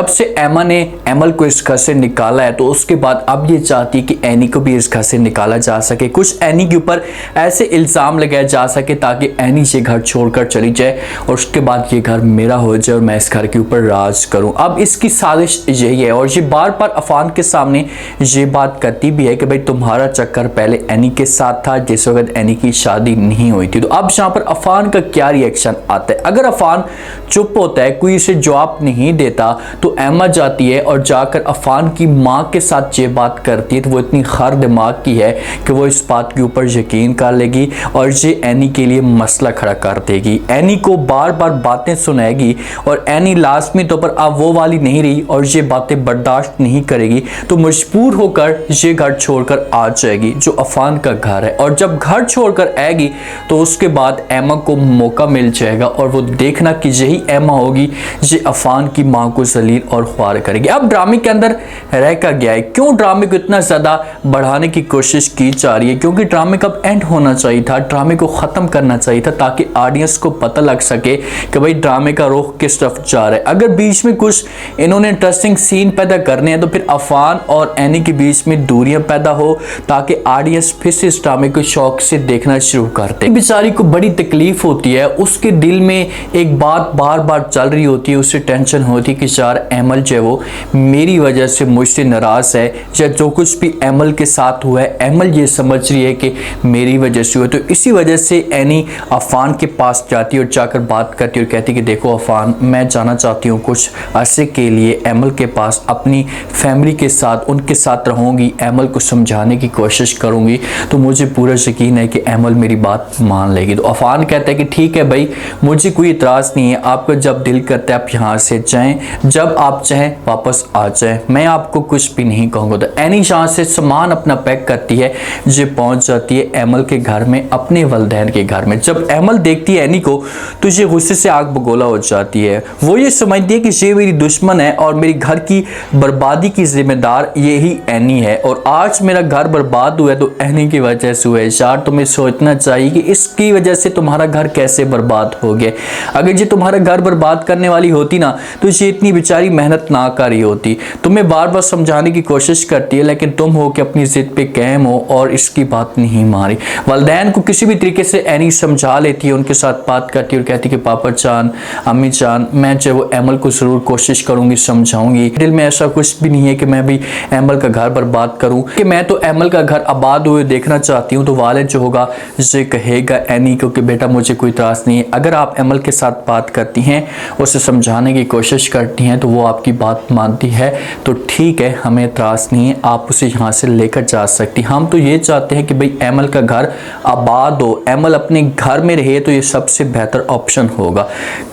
जब से एमा ने एमल को इस घर से निकाला है तो उसके बाद अब ये चाहती है कि एनी को भी इस घर से निकाला जा सके, कुछ एनी के ऊपर ऐसे इल्ज़ाम लगाया जा सके ताकि एनी ये घर छोड़कर चली जाए और उसके बाद ये घर मेरा हो जाए और मैं इस घर के ऊपर राज करूं। अब इसकी साजिश यही है और ये बार बार अफान के सामने ये बात करती भी है कि भाई तुम्हारा चक्कर पहले एनी के साथ था जिस वक्त एनी की शादी नहीं हुई थी। तो अब यहाँ पर अफान का क्या रिएक्शन आता है? अगर अफान चुप होता है, कोई इसे जवाब नहीं देता, तो एमा जाती है और जाकर अफान की माँ के साथ ये बात करती है। तो वो इतनी खर दिमाग की है कि वो इस बात के ऊपर यकीन कर लेगी और ये एनी के लिए मसला खड़ा कर देगी। एनी को बार बार बातें सुनाएगी और एनी लास्ट में तो पर अब वो वाली नहीं रही और ये बातें बर्दाश्त नहीं करेगी, तो मजबूर होकर ये घर छोड़कर आ जाएगी जो अफान का घर है। और जब घर छोड़कर आएगी तो उसके बाद एमा को मौका मिल जाएगा और वो देखना कि यही एमा होगी ये अफान की माँ को जलील और ख्वार करेगी। अब ड्रामे के अंदर रह कर गया है, क्यों ड्रामे को इतना ज़्यादा बढ़ाने की कोशिश की जा रही है? क्योंकि ड्रामे का एंड होना चाहिए था, ड्रामे को ख़त्म करना चाहिए था ताकि ऑडियंस को पता लग सके कि भाई ड्रामे का रुख किस तरफ जा रहा है। अगर बीच में कुछ इन्होंने इंटरेस्टिंग सीन पैदा करने हैं तो फिर अफान और एनी के बीच में दूरियां पैदा हो ताकि ऑडियंस फिर से इस ड्रामे को शौक से देखना शुरू करते। बेचारी को बड़ी तकलीफ होती है, उसके दिल में एक बात बार बार चल रही होती है, उससे टेंशन होती है कि यार एमल जो है वो मेरी वजह से मुझसे नाराज़ है या जो कुछ भी एमल के साथ हुआ है एमल ये समझ रही है कि मेरी वजह से हुआ। तो इसी वजह से एनी अफान के पास जाती है और जाकर बात करती है और कहती है कि देखो अफान, मैं जाना चाहती हूँ कुछ अरसे के लिए एमल के पास, अपनी फैमिली के साथ उनके साथ रहूँगी, एमल को समझाने की कोशिश करूँगी, तो मुझे पूरा यकीन है कि एमल मेरी बात मान लेगी। तो अफान कहता है कि ठीक है भाई, मुझे कोई इतराज़ नहीं है, आपका जब दिल करता है आप यहाँ से जाएँ, जब आप चाहें वापस आ जाए, मैं आपको कुछ भी नहीं कहूँगा। तो एनी यहाँ से सामान अपना पैक करती है, ये पहुँच जाती है एमल के घर में, अपने वलदैन के घर में। जब एमल देखती है एनी को तो ये गुस्से से आग बगोला हो जाती है। वो ये समझती है कि ये मेरी दुश्मन है और मेरी घर की बर्बादी की जिम्मेदार यही एनी है और आज मेरा घर बर्बाद हुआ है तो एनी की वजह से हुआ है। यार तुम्हें सोचना चाहिए कि इसकी वजह से तुम्हारा घर कैसे बर्बाद हो गया। अगर ये तुम्हारा घर बर्बाद करने वाली होती ना तो ये इतनी बेचारी मेहनत ना कर रही होती। तुम्हें बार बार समझाने की कोशिश करती है लेकिन तुम हो कि अपनी जिद पे कायम हो और इसकी बात नहीं मानी। वालिदैन को किसी भी तरीके से एनी समझा लेती है, उनके साथ बात करती है और कहती है कि पापा जान, अम्मी जान, मैं जो वो एमल को ज़रूर कोशिश करूँगी, समझाऊंगी। दिल में ऐसा कुछ भी नहीं है कि मैं भी एमल का घर बर्बाद करूँ, कि मैं तो एमल का घर आबाद हुए देखना चाहती हूँ। तो वालिद जो होगा ये कहेगा एनी को कि बेटा मुझे कोई त्रास नहीं है, अगर आप एमल के साथ बात करती हैं, उसे समझाने की कोशिश करती हैं तो वो आपकी बात मानती है तो ठीक है, हमें त्रास नहीं है, आप उसे यहाँ से लेकर जा सकती। हम तो ये चाहते हैं कि भाई एमल का घर आबाद हो, एमल अपने घर में रहे तो ये सबसे बेहतर ऑप्शन होगा।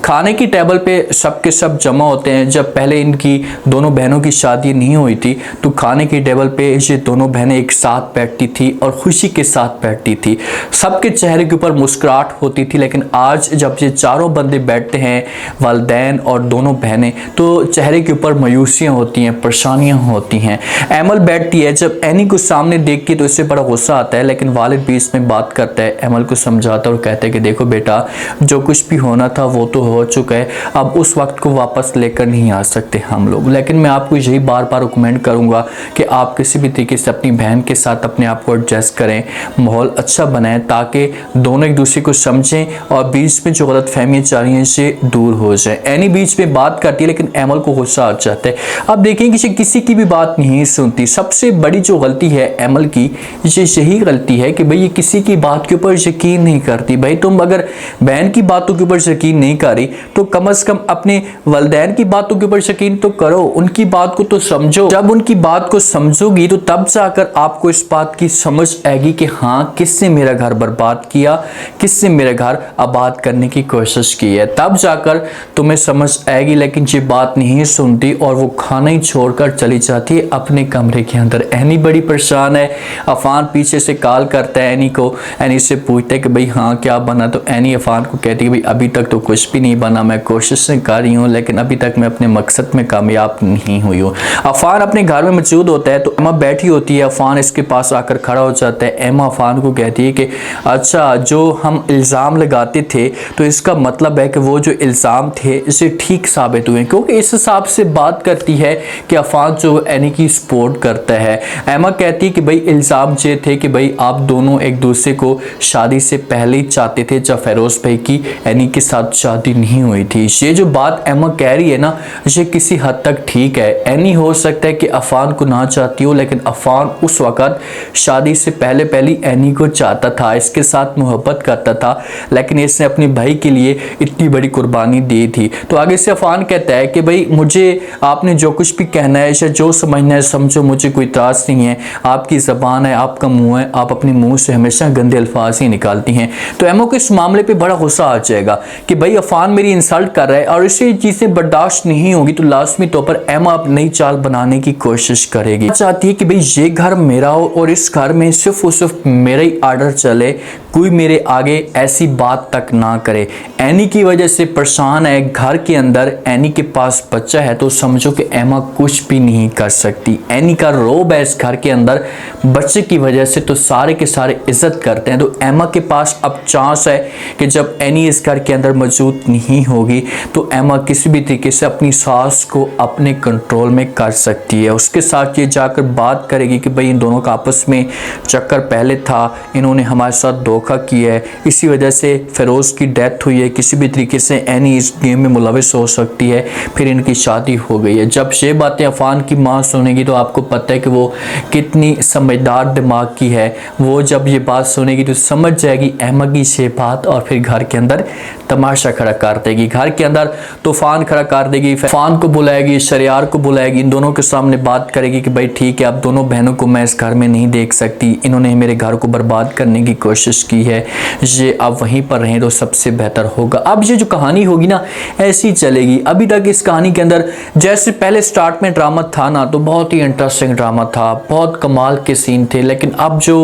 खाने की टेबल पे सबके सब जमा होते हैं। जब पहले इनकी दोनों बहनों की शादी नहीं हुई थी तो खाने की टेबल पे ये दोनों बहनें एक साथ बैठती थी और खुशी के साथ बैठती थी, सबके चेहरे के ऊपर मुस्कुराहट होती थी। लेकिन आज जब ये चारों बंदे बैठते हैं, वालिदैन और दोनों बहनें, तो चेहरे के ऊपर मायूसियाँ होती हैं, परेशानियाँ होती हैं। एमल बैठती है, जब एनी को सामने देखती है तो इससे बड़ा गुस्सा आता है लेकिन वालिद भी इसमें बात करता है, एमल को समझाता है और कहता है कि देखो बेटा, जो कुछ भी होना था वो तो हो चुका है, अब उस वक्त को वापस लेकर नहीं आ सकते हम लोग। लेकिन मैं आपको यही बार बार रिकमेंड करूँगा कि आप किसी भी तरीके से अपनी बहन के साथ अपने आप को एडजस्ट करें, माहौल अच्छा बनाएं ताकि दोनों एक दूसरे को समझें और बीच में जो गलत फहमियाँ चल रही हैं इससे दूर हो जाए। एनी बीच में बात करती है लेकिन एमल को गुस्सा आ जाता है। अब देखें कि किसी की भी बात नहीं सुनती। सबसे बड़ी जो गलती है एमल की, ये यही गलती है कि भाई ये किसी की बात के ऊपर यकीन नहीं करती। भाई तुम अगर बहन की बातों के ऊपर यकीन नहीं कर रही तो कम से कम अपने वालिदैन की बातों के ऊपर यकीन तो करो, उनकी बात को तो समझो। जब उनकी बात को समझोगी तो तब जाकर आपको इस बात की समझ आएगी कि हाँ, किसने मेरा घर बर्बाद किया, किसने मेरा घर आबाद करने की कोशिश की है, तब जाकर तुम्हें समझ आएगी। लेकिन ये बात नहीं सुनती और वो खाना ही छोड़कर चली जाती है अपने कमरे कमरे के अंदर। एनी बड़ी परेशान है। अफान पीछे से कॉल करता है एनी को, एनी से पूछता है कि भाई हाँ क्या बना, तो एनी अफान को कहती है भाई अभी तक तो कुछ भी नहीं बना, मैं कोशिश कर रही हूँ लेकिन अभी तक मैं अपने मकसद में कामयाब नहीं हुई हूँ। अफान अपने घर में मौजूद होता है तो एमा बैठी होती है, अफान इसके पास आकर खड़ा हो जाता है। एमा अफान को कहती है कि अच्छा जो हम इल्ज़ाम लगाते थे तो इसका मतलब है कि वो जो इल्ज़ाम थे इसे ठीक साबित हुए, क्योंकि इस हिसाब से बात करती है कि अफान जो एनी की सपोर्ट करता है। एमा कहती है कि भाई इल्ज़ाम ये थे कि भाई आप दोनों एक दूसरे को शादी से पहले ही चाहते थे जब फेरोज भाई की एनी के साथ शादी नहीं हुई थी। ये जो बात एमा कह रही है ना, ये किसी हद तक ठीक है। एनी हो सकता है कि अफान को ना चाहती हो, लेकिन अफान उस वक़्त शादी से पहले एनी को चाहता था, इसके साथ मोहब्बत करता था, लेकिन इसने अपने भाई के लिए इतनी बड़ी कुर्बानी दी थी। तो आगे से अफान कहता है कि भाई मुझे आपने जो कुछ भी कहना है या जो समझना है समझो, मुझे कोई त्रास नहीं है, आपकी ज़बान है, आपका मुंह है, आप अपने मुंह से हमेशा गंदे अल्फाज ही निकालती हैं। तो एमा को इस मामले पे बड़ा गुस्सा आ जाएगा कि भाई अफान मेरी इंसल्ट कर रहा है और इसे चीज़ें बर्दाश्त नहीं होगी, तो लाजमी तौर पर एमा अब नई चाल बनाने की कोशिश करेगी। चाहती है कि भाई ये घर मेरा हो और इस घर में सिर्फ और सिर्फ मेरा ही आर्डर चले, कोई मेरे आगे ऐसी बात तक ना करे। एनी की वजह से परेशान है घर के अंदर, एनी के पास बच्चा है तो समझो कि एमा कुछ भी नहीं कर सकती। एनी का रोब है इस घर के अंदर बच्चे की वजह से, तो सारे के सारे इज्जत करते हैं। तो एमा के पास अब चांस है कि जब एनी इस घर के अंदर मौजूद नहीं होगी तो एमा किसी भी तरीके से अपनी सास को अपने कंट्रोल में कर सकती है। उसके साथ ये जाकर बात करेगी कि भाई इन दोनों का आपस में चक्कर पहले था, इन्होंने हमारे साथ धोखा किया है, इसी वजह से फेरोज की डेथ हुई है, किसी भी तरीके से एनी इस गेम में मुलविस हो सकती है, फिर इनकी शादी हो गई है। जब ये बातें अफान की माँ सुनेगी तो आपको पता है कि वो कितनी समझदार दिमाग की है। वो जब ये बात सुनेगी तो समझ जाएगी एमा की ये बात और फिर घर के अंदर तमाशा खड़ा कर देगी, घर के अंदर तूफान खड़ा कर देगी। अफान को बुलाएगी, शरियार को बुलाएगी, इन दोनों के सामने बात करेगी कि भाई ठीक है अब दोनों बहनों को मैं इस घर में नहीं देख सकती, इन्होंने मेरे घर को बर्बाद करने की कोशिश की है, ये अब वहीं पर रहें तो सबसे बेहतर होगा। अब ये जो कहानी होगी ना ऐसी चलेगी। अभी तक इस कहानी के अंदर जैसे पहले स्टार्ट में ड्रामा था ना तो बहुत ही इंटरेस्टिंग ड्रामा था, बहुत कमाल के सीन थे, लेकिन अब जो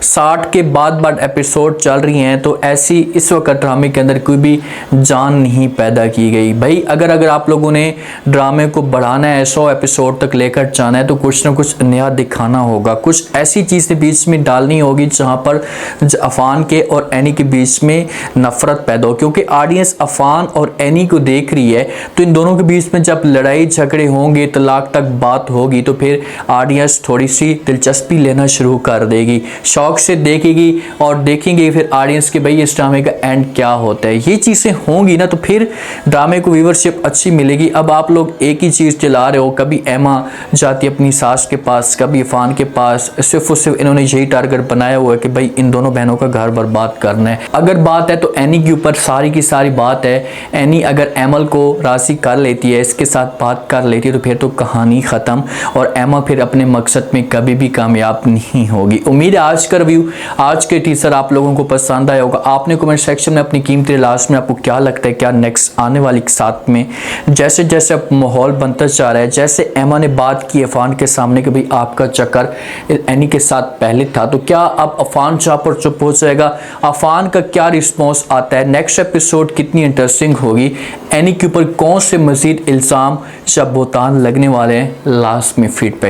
60 के बाद एपिसोड चल रही हैं तो ऐसी इस वक्त ड्रामे के अंदर कोई भी जान नहीं पैदा की गई। भाई अगर आप लोगों ने ड्रामे को बढ़ाना है, 100 एपिसोड तक लेकर जाना है तो कुछ ना कुछ नया दिखाना होगा, कुछ ऐसी चीज़ें बीच में डालनी होगी जहां पर अफान के और एनी के बीच में नफरत पैदा हो, क्योंकि ऑडियंस अफान और एनी को देख रही है। तो इन दोनों के बीच में जब लड़ाई झगड़े होंगे, तलाक तक बात होगी, तो फिर ऑडियंस थोड़ी सी दिलचस्पी लेना शुरू कर देगी, शौक से देखेगी और देखेंगे फिर ऑडियंस के भाई इस ड्रामे का एंड क्या होता है। ये चीज़ें होंगी ना तो फिर ड्रामे को व्यूवरशिप अच्छी मिलेगी। अब आप लोग एक ही चीज़ चला रहे हो, कभी एमा जाती अपनी सास के पास, कभी अफान के पास, सिर्फ और सिर्फ इन्होंने यही टारगेट बनाया हुआ है कि भाई इन दोनों बहनों का घर बर्बाद करना है। अगर बात है तो एनी के ऊपर सारी की सारी बात है। एनी अगर एमल को राजी कर लेती है, इसके साथ बात कर लेती है तो फिर तो कहानी ख़त्म और एमा फिर अपने मकसद में कभी भी कामयाब नहीं होगी। उम्मीद है आज का रिव्यू, आज के टीजर आप लोगों को पसंद आया होगा। आपने कमेंट सेक्शन में अपनी कीमती लास्ट में आपको क्या लगता है क्या नेक्स्ट आने वाली साथ में जैसे जैसे माहौल बनता जा रहा है, जैसे एमा ने बात की अफान के सामने कि भाई आपका चक्कर एनी के साथ पहले था, तो क्या अब अफान जहाँ पर चुप हो जाएगा, अफान का क्या रिस्पॉन्स आता है, नेक्स्ट एपिसोड कितनी इंटरेस्टिंग होगी, एनी के ऊपर कौन से मजीद इल्ज़ाम या बोतान लगने वाले हैं, लास्ट में फीडबैक